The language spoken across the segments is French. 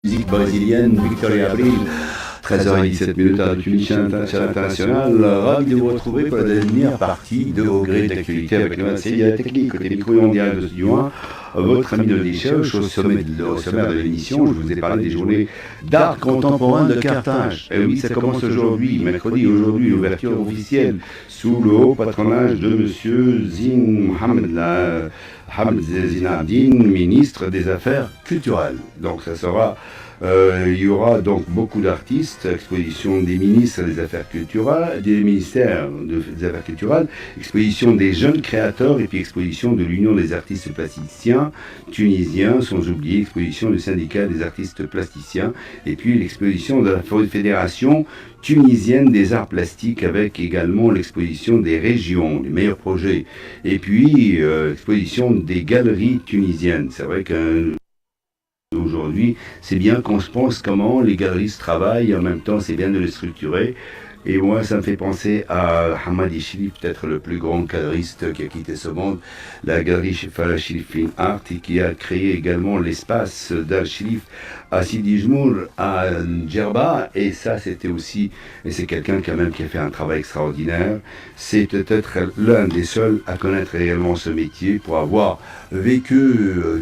Musique brésilienne, Victoria Abril, 13h17 à Tunis International. Ravi de vous retrouver pour la dernière partie de Au gré d'actualité avec le Séville Technique, côté micro et en direct de Studio 1. Votre ami de Deschèches, au sommaire de l'émission, je vous ai parlé des journées d'art contemporain de Carthage. Et oui, ça commence aujourd'hui, mercredi, aujourd'hui, l'ouverture officielle sous le haut patronage de M. Zine Mohamed Hamd Zinadine, ministre des Affaires culturelles. Donc ça sera, il y aura donc beaucoup d'artistes, exposition des ministres des Affaires culturelles, des ministères des Affaires culturelles, exposition des jeunes créateurs et puis exposition de l'Union des artistes plasticiens tunisiens, sans oublier exposition du syndicat des artistes plasticiens et puis l'exposition de la Fédération tunisienne des arts plastiques avec également l'exposition des régions, les meilleurs projets, et puis l'exposition des galeries tunisiennes. C'est vrai qu'aujourd'hui, c'est bien qu'on se pense comment les galeristes travaillent, en même temps c'est bien de les structurer. Et moi, ça me fait penser à Hamad Chilif, peut-être le plus grand galeriste qui a quitté ce monde, la galerie Fala Chilif Art, et qui a créé également l'espace d'Al Chilif à Sidi Jmour, à Djerba, et ça c'était aussi, et c'est quelqu'un quand même qui a fait un travail extraordinaire. C'est peut-être l'un des seuls à connaître réellement ce métier pour avoir vécu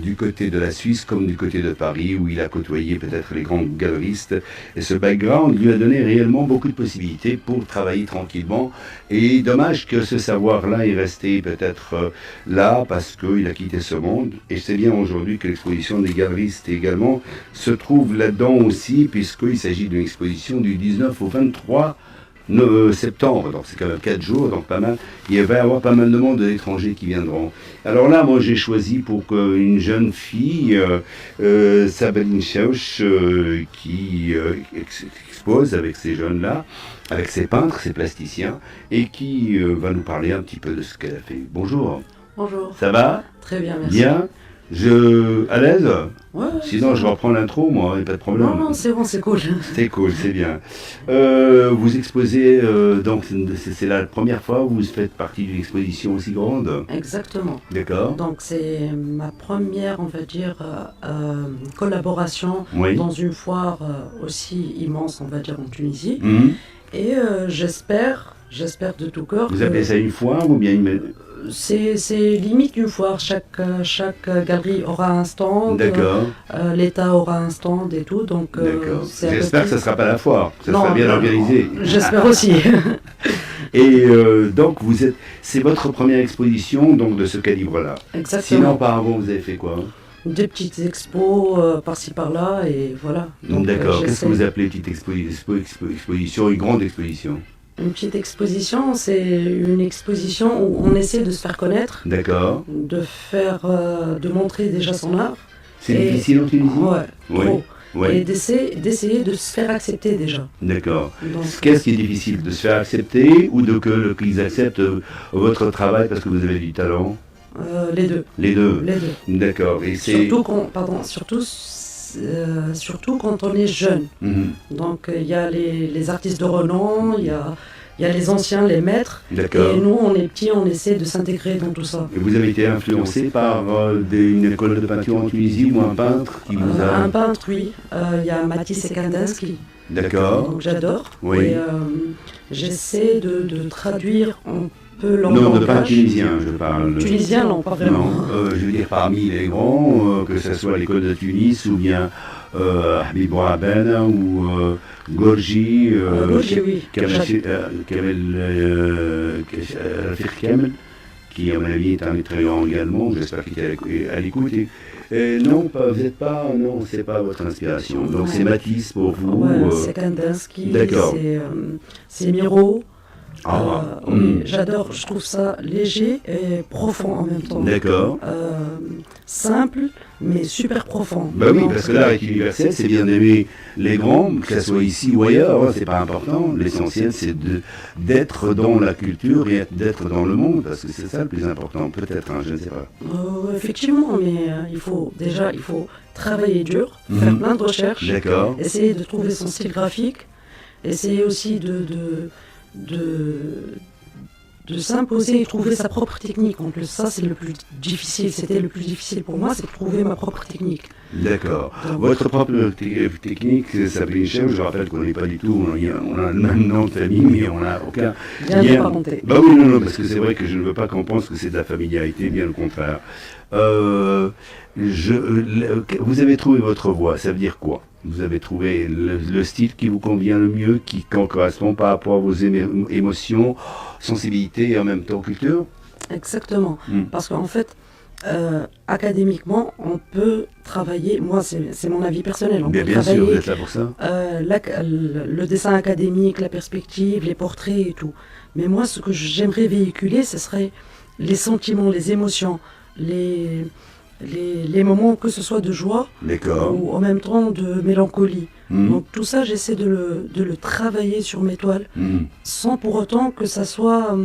du côté de la Suisse comme du côté de Paris, où il a côtoyé peut-être les grands galeristes, et ce background lui a donné réellement beaucoup de possibilités pour travailler tranquillement. Et dommage que ce savoir-là est resté peut-être là parce qu'il a quitté ce monde. Et c'est bien aujourd'hui que l'exposition des galeristes également se trouve là-dedans aussi, puisqu'il s'agit d'une exposition du 19 au 23 septembre, donc c'est quand même 4 jours, donc pas mal. Il va y avoir pas mal de monde de l'étranger qui viendront. Alors là, moi j'ai choisi pour une jeune fille, Sabrine Chauch, qui expose avec ces jeunes-là, avec ses peintres, ses plasticiens, et qui va nous parler un petit peu de ce qu'elle a fait. Bonjour. Bonjour. Ça va? Très bien, merci. Bien. À l'aise? Ouais. Sinon, je reprends l'intro, moi, il n'y a pas de problème. Non, c'est bon, c'est cool. C'est cool, c'est bien. Vous exposez, donc c'est la première fois où vous faites partie d'une exposition aussi grande? Exactement. D'accord. Donc, c'est ma première, on va dire, collaboration Oui. dans une foire aussi immense, on va dire, en Tunisie. Mmh. Et j'espère de tout cœur. Vous appelez ça une foire ou bien une... C'est limite une foire. Chaque galerie aura un stand. D'accord. L'État aura un stand et tout. Donc, d'accord. J'espère que ça ne sera pas la foire. Ça non, sera bien organisé. J'espère aussi. Et donc, c'est votre première exposition donc, de ce calibre-là. Exactement. Sinon, auparavant, vous avez fait quoi? Des petites expos par-ci par-là et voilà. Donc, d'accord. Qu'est-ce que vous appelez petite exposition, une grande exposition? Une petite exposition, c'est une exposition où on essaie de se faire connaître. D'accord. De montrer déjà son art. C'est difficile en Tunisie? Ouais, oui. Trop. Oui. Et d'essayer de se faire accepter déjà. D'accord. Qu'est-ce qui est difficile? De se faire accepter ou qu'ils acceptent votre travail parce que vous avez du talent? Les deux. Les deux. Les deux. D'accord. Et surtout quand on est jeune. Mm-hmm. Donc il y a les artistes de renom, il y a les anciens, les maîtres. D'accord. Et nous, on est petits, on essaie de s'intégrer dans tout ça. Et vous avez été influencé par une école de peinture en Tunisie ou un peintre qui vous a... Un peintre, oui. Il y a Matisse Kandinsky. D'accord. Donc j'adore. Oui. Et j'essaie de traduire un peu leur non, langage. de pas tunisien, je parle. Tunisien, non, pas vraiment. Non, je veux dire parmi les grands, que ce soit l'école de Tunis ou bien Habib Bouaben ou Gorgi, oui. Rafik Kamel, qui à mon avis est un très grand également, j'espère qu'il est à l'écoute. Non, vous n'êtes pas, non, c'est pas votre inspiration. Donc c'est Matisse pour vous. Ouais, c'est Kandinsky, c'est Miro. Oui, j'adore, je trouve ça léger et profond en même temps. D'accord. Simple, mais super profond. Bah oui, parce que l'art est universel, c'est bien d'aimer les grands, que ce soit ici ou ailleurs, hein, c'est pas important. L'essentiel, c'est d'être dans la culture et d'être dans le monde, parce que c'est ça le plus important, peut-être, hein, je ne sais pas. Effectivement, mais il faut travailler dur, faire plein de recherches, essayer de trouver son style graphique, essayer aussi de s'imposer et trouver sa propre technique. Donc ça, c'est le plus difficile. C'était le plus difficile pour moi, c'est de trouver ma propre technique. D'accord. Votre propre technique, Sabine Hichem, je rappelle qu'on n'est pas du tout, on a le même nom de famille, mais on n'a aucun lien. Parenté. Bah oui, non, parce que c'est vrai que je ne veux pas qu'on pense que c'est de la familiarité, bien au contraire. Vous avez trouvé votre voix, ça veut dire quoi? Vous avez trouvé le style qui vous convient le mieux, qui correspond par rapport à vos émotions, sensibilités et en même temps culture? Exactement. Parce qu'en fait, académiquement, on peut travailler, moi c'est mon avis personnel, on peut bien travailler sûr, vous êtes là pour ça. Le dessin académique, la perspective, les portraits et tout. Mais moi, ce que j'aimerais véhiculer, ce serait les sentiments, les émotions, les moments, que ce soit de joie ou en même temps de mélancolie. Donc tout ça, j'essaie de le travailler sur mes toiles, sans pour autant que ça soit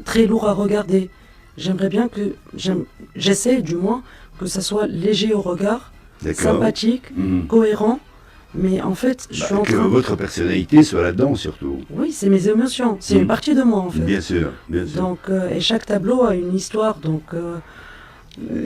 très lourd à regarder. J'aimerais bien j'essaie du moins que ça soit léger au regard, sympathique, cohérent. Mais en fait, je suis en train... Que votre personnalité soit là-dedans, surtout. Oui, c'est mes émotions. C'est une partie de moi, en fait. Bien sûr, bien sûr. Donc, et chaque tableau a une histoire, donc...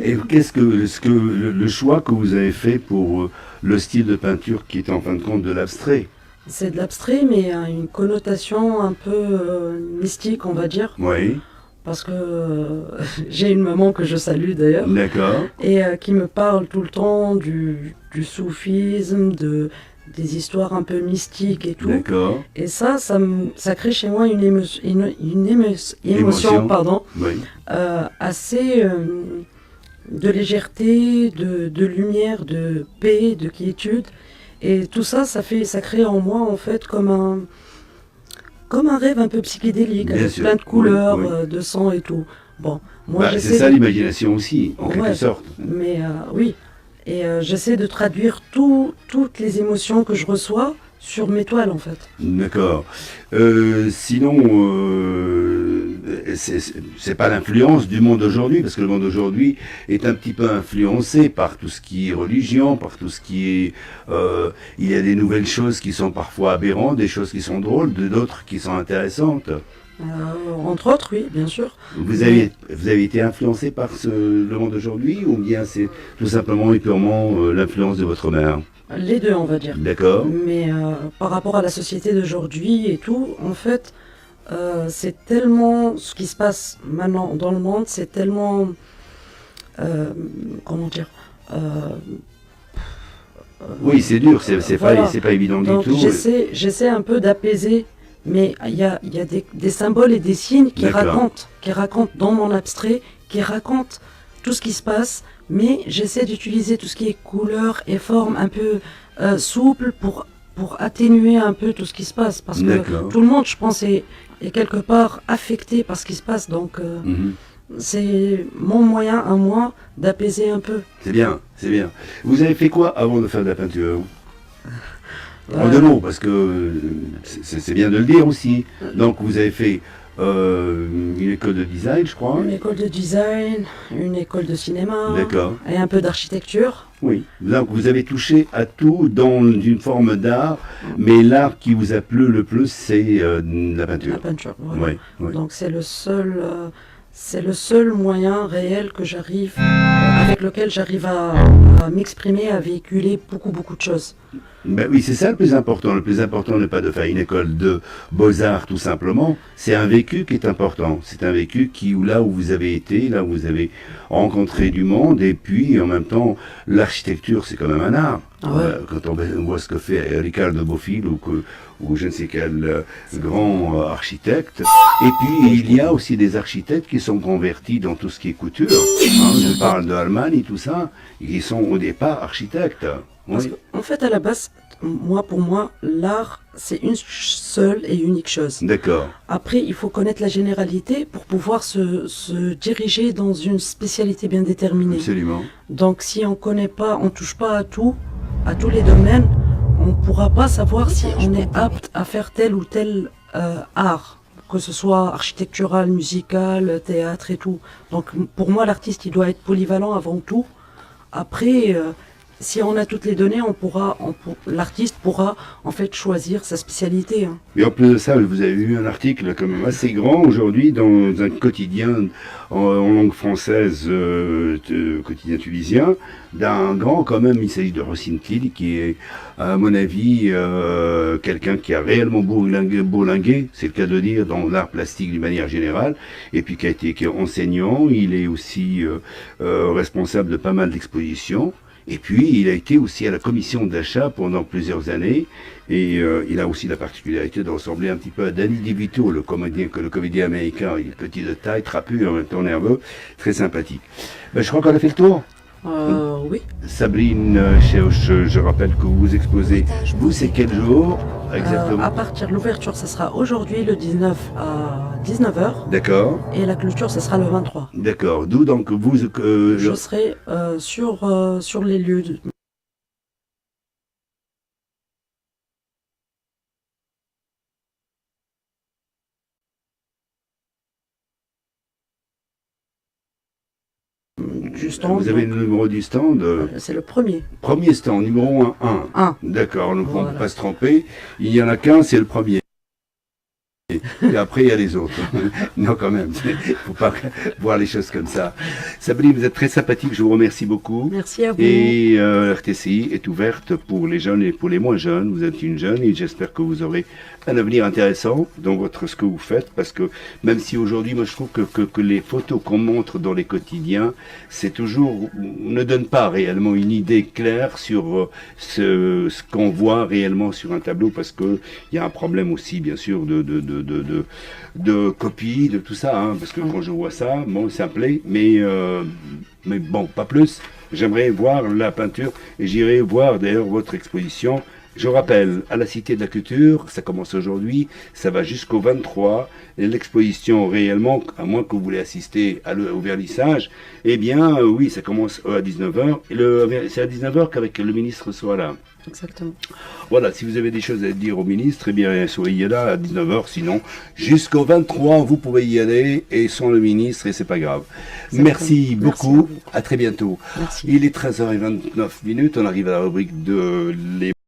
Et qu'est-ce que le choix que vous avez fait pour le style de peinture qui est en fin de compte de l'abstrait? C'est de l'abstrait, mais a une connotation un peu mystique, on va dire. Oui. Parce que j'ai une maman que je salue d'ailleurs. D'accord. Et qui me parle tout le temps du soufisme, des histoires un peu mystiques et tout. D'accord. Et ça crée chez moi une émotion, pardon, oui. Assez de légèreté, de lumière, de paix, de quiétude. Et tout ça, ça crée en moi en fait comme un rêve un peu psychédélique, avec plein de couleurs, de sang et tout. Bon, moi c'est ça l'imagination aussi, en quelque sorte. Mais oui, et j'essaie de traduire toutes les émotions que je reçois sur mes toiles en fait. D'accord. Sinon, c'est pas l'influence du monde d'aujourd'hui, parce que le monde d'aujourd'hui est un petit peu influencé par tout ce qui est religion, par tout ce qui est... il y a des nouvelles choses qui sont parfois aberrantes, des choses qui sont drôles, d'autres qui sont intéressantes. Entre autres, oui, bien sûr. Vous avez été influencé par le monde d'aujourd'hui, ou bien c'est tout simplement et purement l'influence de votre mère? Les deux, on va dire. D'accord. Mais par rapport à la société d'aujourd'hui et tout, en fait, c'est tellement... Ce qui se passe maintenant dans le monde, c'est tellement... comment dire oui, c'est dur, c'est pas évident du tout. J'essaie un peu d'apaiser, mais il y a des symboles et des signes qui racontent dans mon abstrait, qui racontent tout ce qui se passe, mais j'essaie d'utiliser tout ce qui est couleurs et formes un peu souples pour atténuer un peu tout ce qui se passe, parce que tout le monde, je pense, est quelque part affecté par ce qui se passe, donc c'est mon moyen à moi d'apaiser un peu. C'est bien, c'est bien. Vous avez fait quoi avant de faire de la peinture? En deux mots, parce que c'est bien de le dire aussi. Donc vous avez fait une école de design, je crois. Une école de design, une école de cinéma. D'accord. Et un peu d'architecture. Oui. Donc vous avez touché à tout dans une forme d'art, mais l'art qui vous a plu le plus, c'est la peinture. La peinture, voilà. Oui, oui. Donc c'est le seul moyen réel que avec lequel j'arrive à m'exprimer, à véhiculer beaucoup de choses. Ben oui, c'est ça le plus important. Le plus important n'est pas de faire une école de beaux-arts tout simplement. C'est un vécu qui est important. C'est un vécu là où vous avez été, là où vous avez rencontré du monde. Et puis, en même temps, l'architecture, c'est quand même un art. Quand on voit ce que fait Ricardo Bofill ou je ne sais quel grand architecte. Et puis, il y a aussi des architectes qui sont convertis dans tout ce qui est couture. Je parle de Armani, tout ça. Ils sont au départ architectes. Parce qu'en fait, à la base, pour moi, l'art, c'est une seule et unique chose. D'accord. Après, il faut connaître la généralité pour pouvoir se diriger dans une spécialité bien déterminée. Absolument. Donc, si on ne connaît pas, on ne touche pas à tous les domaines, on ne pourra pas savoir si on est apte à faire tel ou tel art, que ce soit architectural, musical, théâtre et tout. Donc, pour moi, l'artiste, il doit être polyvalent avant tout. Après... si on a toutes les données, l'artiste pourra en fait choisir sa spécialité. Hein. Et en plus de ça, vous avez eu un article quand même assez grand aujourd'hui dans un quotidien en langue française, quotidien tunisien, d'un grand quand même, il s'agit de Rossine Kili, qui est à mon avis quelqu'un qui a réellement bourlingué, c'est le cas de dire, dans l'art plastique d'une manière générale, et puis qui est enseignant, il est aussi responsable de pas mal d'expositions. Et puis, il a été aussi à la commission d'achat pendant plusieurs années. Et il a aussi la particularité de ressembler un petit peu à Danny DeVito, le comédien américain. Il est petit de taille, trapu, en même temps nerveux, très sympathique. Ben, je crois qu'on a fait le tour. Oui. Sabrine, je rappelle que vous exposez. Vous, c'est quel jour exactement? À partir de l'ouverture, ça sera aujourd'hui le 19 à 19h. D'accord. Et la clôture, ça sera le 23. D'accord. D'où donc vous... je serai sur les lieux. Du stand, vous avez le numéro du stand? C'est le premier. Premier stand, numéro 1. D'accord, donc on ne peut pas se tromper. Il n'y en a qu'un, c'est le premier. Et après, il y a les autres. Non, quand même, il ne faut pas voir les choses comme ça. Sabrine, vous êtes très sympathique, je vous remercie beaucoup. Merci à vous. Et RTCI est ouverte pour les jeunes et pour les moins jeunes. Vous êtes une jeune et j'espère que vous aurez un avenir intéressant dans ce que vous faites, parce que même si aujourd'hui, moi je trouve que les photos qu'on montre dans les quotidiens, c'est toujours, on ne donne pas réellement une idée claire sur ce qu'on voit réellement sur un tableau, parce que il y a un problème aussi, bien sûr, de copie, de tout ça, hein, parce que quand je vois ça, bon, ça me plaît, mais bon, pas plus. J'aimerais voir la peinture et j'irai voir d'ailleurs votre exposition. Je rappelle, à la Cité de la Culture, ça commence aujourd'hui, ça va jusqu'au 23, et l'exposition réellement, à moins que vous voulez assister au vernissage, eh bien oui, ça commence à 19h, et c'est à 19h qu'avec le ministre soit là. Exactement. Voilà, si vous avez des choses à dire au ministre, eh bien soyez là à 19h, sinon jusqu'au 23, vous pouvez y aller, et sans le ministre, et c'est pas grave. Merci beaucoup, à très bientôt. Merci. Il est 13h29, on arrive à la rubrique de les